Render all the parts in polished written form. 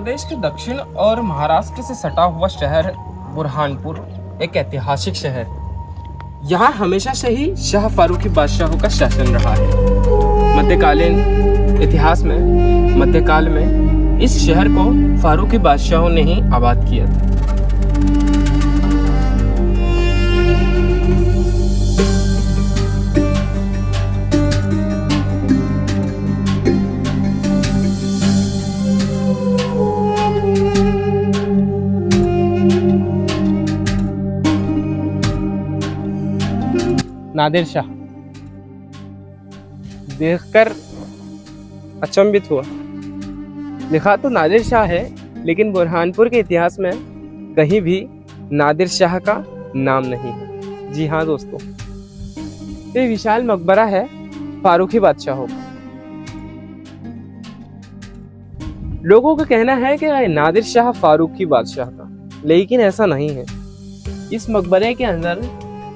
प्रदेश के दक्षिण और महाराष्ट्र से सटा हुआ शहर बुरहानपुर एक ऐतिहासिक शहर है। यहाँ हमेशा से ही शाह फारूकी बादशाहों का शासन रहा है। मध्यकालीन इतिहास में मध्यकाल में इस शहर को फारूकी बादशाहों ने ही आबाद किया था। नादिर शाह देखकर अचंभित हुआ। लिखा तो नादिर शाह है, लेकिन बुरहानपुर के इतिहास में कहीं भी नादिर शाह का नाम नहीं है। जी हाँ दोस्तों, ये विशाल मकबरा है फारूकी बादशाहों का। लोगों का कहना है कि नादिर शाह फारूकी बादशाह था, लेकिन ऐसा नहीं है। इस मकबरे के अंदर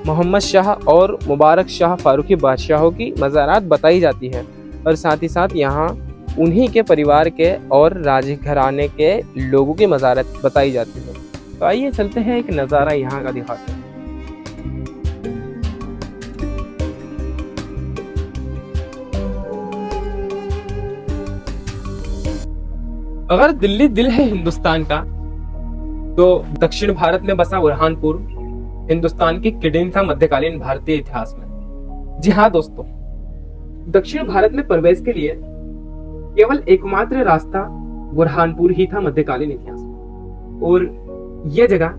मोहम्मद शाह और मुबारक शाह फारूकी बादशाहों की मज़ारात बताई जाती है और साथ ही साथ यहाँ उन्हीं के परिवार के और राजघराने के लोगों की मज़ारात बताई जाती है। तो आइए चलते हैं, एक नज़ारा यहाँ का दिखाते हैं। अगर दिल्ली दिल है हिंदुस्तान का, तो दक्षिण भारत में बसा बुरहानपुर हिंदुस्तान की किडिन था मध्यकालीन भारतीय इतिहास में। जी हाँ दोस्तों, दक्षिण भारत में प्रवेश के लिए केवल एकमात्र रास्ता बुरहानपुर ही था मध्यकालीन इतिहास में, और यह जगह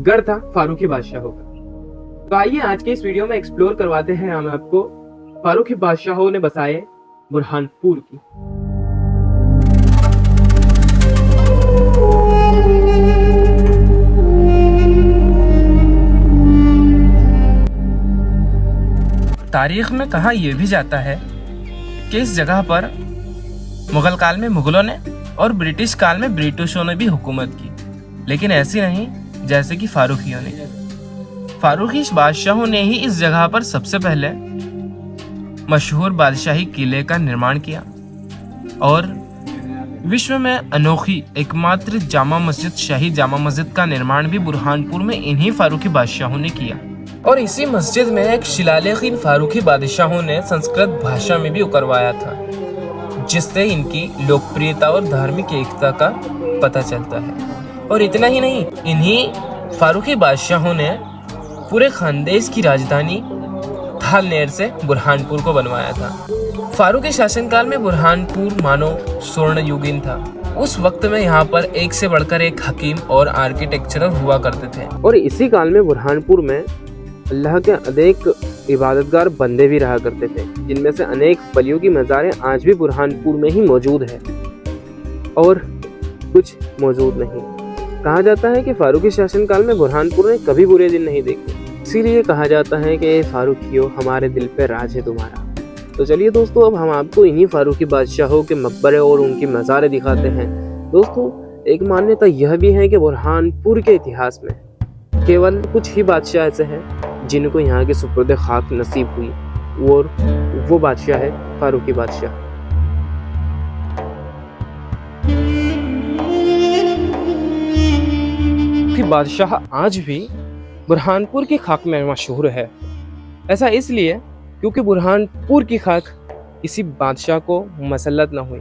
गढ़ था फारूकी बादशाहों का। तो आइए आज के इस वीडियो में एक्सप्लोर करवाते हैं हम आपको फारूकी बादशाहों ने बसाए बुरहानपुर की। तारीख में कहा यह भी जाता है कि इस जगह पर मुगल काल में मुगलों ने और ब्रिटिश काल में ब्रिटिशों ने भी हुकूमत की, लेकिन ऐसी नहीं जैसे कि फारूकियों ने। फारूकी बादशाहों ने ही इस जगह पर सबसे पहले मशहूर बादशाही किले का निर्माण किया और विश्व में अनोखी एकमात्र जामा मस्जिद, शाही जामा मस्जिद का निर्माण भी बुरहानपुर में इन्हीं फारूकी बादशाहों ने किया। और इसी मस्जिद में एक शिलालेख इन फारूकी बादशाहों ने संस्कृत भाषा में भी उकरवाया था, जिससे इनकी लोकप्रियता और धार्मिक एकता का पता चलता है। और इतना ही नहीं, इन्हीं फारूकी बादशाहों ने पूरे खानदेश की राजधानी थालनेर से बुरहानपुर को बनवाया था। फारूकी शासनकाल में बुरहानपुर मानो स्वर्ण युगीन था। उस वक्त में यहाँ पर एक से बढ़कर एक हकीम और आर्किटेक्चरर हुआ करते थे। और इसी काल में बुरहानपुर में अल्लाह के अनेक इबादतगार बंदे भी रहा करते थे, जिनमें से अनेक वलियों की मज़ारें आज भी बुरहानपुर में ही मौजूद है और कुछ मौजूद नहीं। कहा जाता है कि फारूकी शासनकाल में बुरहानपुर ने कभी बुरे दिन नहीं देखे, इसीलिए कहा जाता है कि फारूकियों हमारे दिल पे राज है तुम्हारा। तो चलिए दोस्तों, अब हम आपको इन्हीं फारूकी बादशाहों के मकबरे और उनकी मज़ारें दिखाते हैं। दोस्तों, एक मान्यता यह भी है कि बुरहानपुर के इतिहास में केवल कुछ ही बादशाह ऐसे हैं जिनको यहाँ की सुपुर्द खाक नसीब हुई, और वो बादशाह है फारूकी बादशाह। बादशाह आज भी बुरहानपुर की खाक में मशहूर है। ऐसा इसलिए क्योंकि बुरहानपुर की खाक किसी बादशाह को मसल्लत न हुई।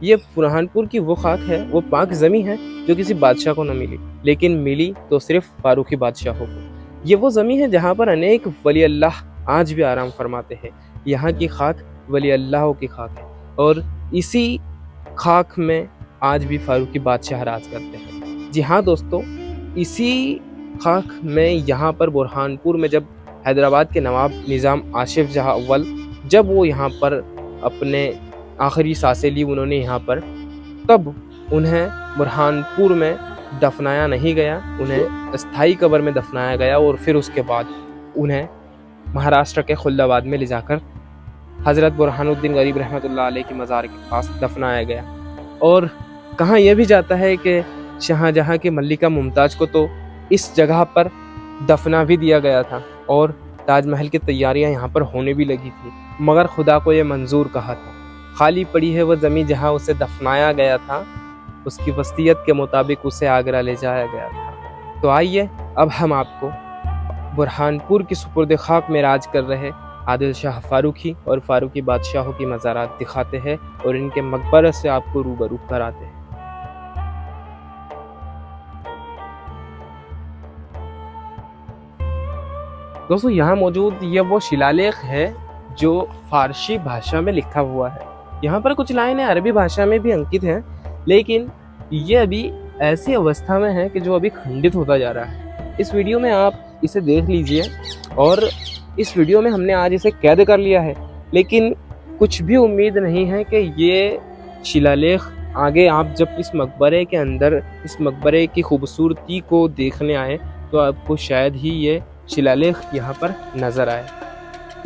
ये बुरहानपुर की वो खाक है, वो पाक ज़मीं है जो किसी बादशाह को न मिली, लेकिन मिली तो सिर्फ फारूकी बादशाहों को। ये वो ज़मीं है जहाँ पर अनेक वली अल्लाह आज भी आराम फरमाते हैं। यहाँ की खाक वली अल्लाहों की खाक है, और इसी खाक में आज भी फारूकी बादशाह राज करते हैं। जी हाँ दोस्तों, इसी खाक में यहाँ पर बुरहानपुर में जब हैदराबाद के नवाब निज़ाम आसिफ जहाँ अव्वल जब वो यहाँ पर अपने आखिरी सांसें ली उन्होंने यहाँ पर, तब उन्हें बुरहानपुर में दफनाया नहीं गया, उन्हें अस्थाई कब्र में दफनाया गया और फिर उसके बाद उन्हें महाराष्ट्र के खुल्दाबाद में ले जाकर हज़रत बुरहानुद्दीन गरीब रहमतुल्लाह अलैह की मज़ार के पास दफनाया गया। और कहा यह भी जाता है कि शाहजहाँ की मल्लिका मुमताज़ को तो इस जगह पर दफना भी दिया गया था और ताजमहल की तैयारियां यहाँ पर होने भी लगी थी, मगर खुदा को यह मंजूर कहा था। खाली पड़ी है वह ज़मीन जहाँ उसे दफनाया गया था, उसकी वसीयत के मुताबिक उसे आगरा ले जाया गया था। तो आइए अब हम आपको बुरहानपुर की सुपुर्द खाक में राज कर रहे आदिल शाह फारूकी और फारूकी बादशाहों की मज़ारात दिखाते हैं और इनके मकबरे से आपको रूबरू कराते हैं। दोस्तों, यहाँ मौजूद ये वो शिलालेख है जो फारसी भाषा में लिखा हुआ है। यहाँ पर कुछ लाइनें अरबी भाषा में भी अंकित हैं, लेकिन ये अभी ऐसी अवस्था में है कि जो अभी खंडित होता जा रहा है। इस वीडियो में आप इसे देख लीजिए और इस वीडियो में हमने आज इसे कैद कर लिया है, लेकिन कुछ भी उम्मीद नहीं है कि ये शिलालेख आगे आप जब इस मकबरे के अंदर इस मकबरे की खूबसूरती को देखने आए तो आपको शायद ही ये शिलालेख यहाँ पर नज़र आए।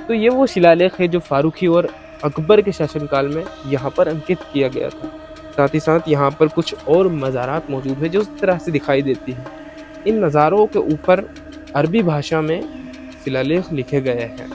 तो ये वो शिलालेख है जो फारूकी और अकबर के शासनकाल में यहाँ पर अंकित किया गया था। साथ ही साथ यहाँ पर कुछ और मज़ारात मौजूद है जो उस तरह से दिखाई देती है। इन मज़ारों के ऊपर अरबी भाषा में शिलालेख लिखे गए हैं।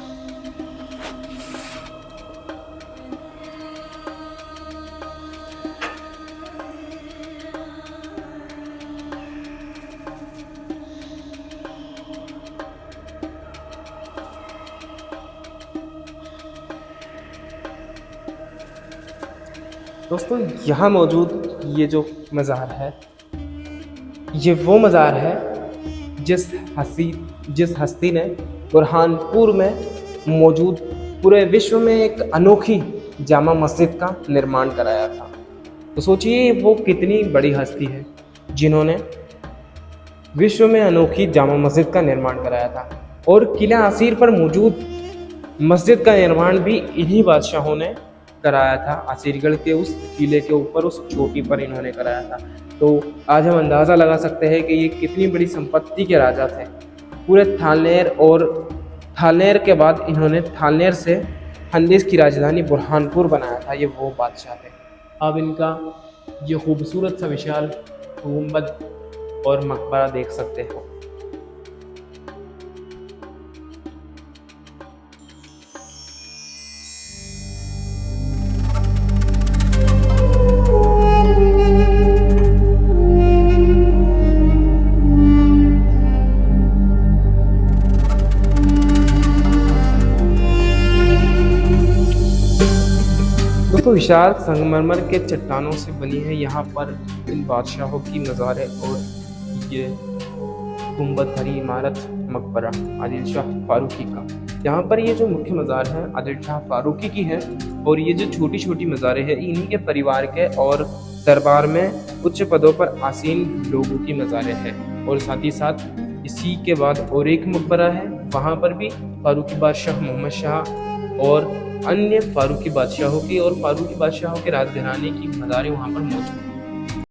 दोस्तों, यहाँ मौजूद ये जो मज़ार है, ये वो मज़ार है जिस हस्ती ने बुरहानपुर में मौजूद पूरे विश्व में एक अनोखी जामा मस्जिद का निर्माण कराया था। तो सोचिए वो कितनी बड़ी हस्ती है जिन्होंने विश्व में अनोखी जामा मस्जिद का निर्माण कराया था। और किला असीर पर मौजूद मस्जिद का निर्माण भी इन्हीं बादशाहों ने कराया था। असीरगढ़ के उस किले के ऊपर उस चोटी पर इन्होंने कराया था। तो आज हम अंदाज़ा लगा सकते हैं कि ये कितनी बड़ी संपत्ति के राजा थे। पूरे थालनेर और थालनेर के बाद इन्होंने थालनेर से खानदेश की राजधानी बुरहानपुर बनाया था। ये वो बादशाह थे। अब इनका ये खूबसूरत सा विशाल गुंबद और मकबरा देख सकते हो। दोस्तों, विशाल संगमरमर के चट्टानों से बनी है यहाँ पर इन बादशाहों की मज़ारें और ये गुंबद भरी इमारत मकबरा आदिल शाह फारूकी का। यहाँ पर ये जो मुख्य मज़ार है आदिल शाह फारूकी की है और ये जो छोटी छोटी मज़ारें हैं इन्हीं के परिवार के और दरबार में उच्च पदों पर आसीन लोगों की मज़ारें हैं। और साथ ही साथ इसी के बाद और एक मकबरा है, वहाँ पर भी फारूकी बादशाह मोहम्मद शाह और अन्य फारूकी बादशाहों की और फारूकी बादशाहों के राजघराने की मज़ारें वहाँ पर मौजूद हैं।